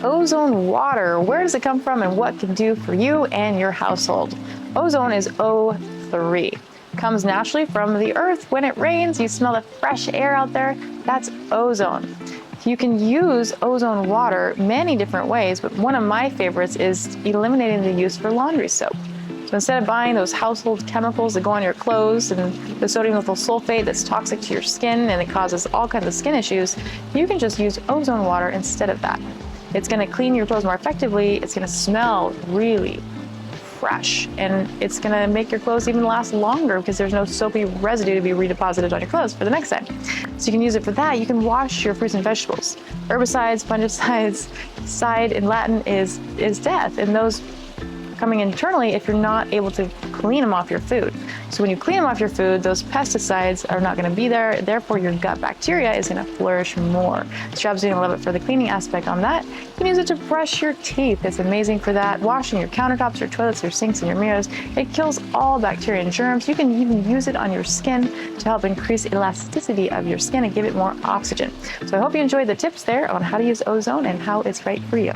Ozone water, where does it come from and what it can do for you and your household? Ozone is O3. Comes naturally from the earth. When it rains, you smell the fresh air out there. That's ozone. You can use ozone water many different ways, but one of my favorites is eliminating the use for laundry soap. So instead of buying those household chemicals that go on your clothes and the sodium ethyl sulfate that's toxic to your skin and it causes all kinds of skin issues, you can just use ozone water instead of that. It's going to clean your clothes more effectively. It's going to smell really fresh, and it's going to make your clothes even last longer because there's no soapy residue to be redeposited on your clothes for the next time. So you can use it for that. You can wash your fruits and vegetables. Herbicides, fungicides, side in Latin is death, and those coming internally if you're not able to clean them off your food. So when you clean them off your food, those pesticides are not going to be there. Therefore, your gut bacteria is going to flourish more. So you're absolutely going to love it for the cleaning aspect on that. You can use it to brush your teeth. It's amazing for that. Washing your countertops, your toilets, your sinks, and your mirrors. It kills all bacteria and germs. You can even use it on your skin to help increase elasticity of your skin and give it more oxygen. So I hope you enjoyed the tips there on how to use ozone and how it's right for you.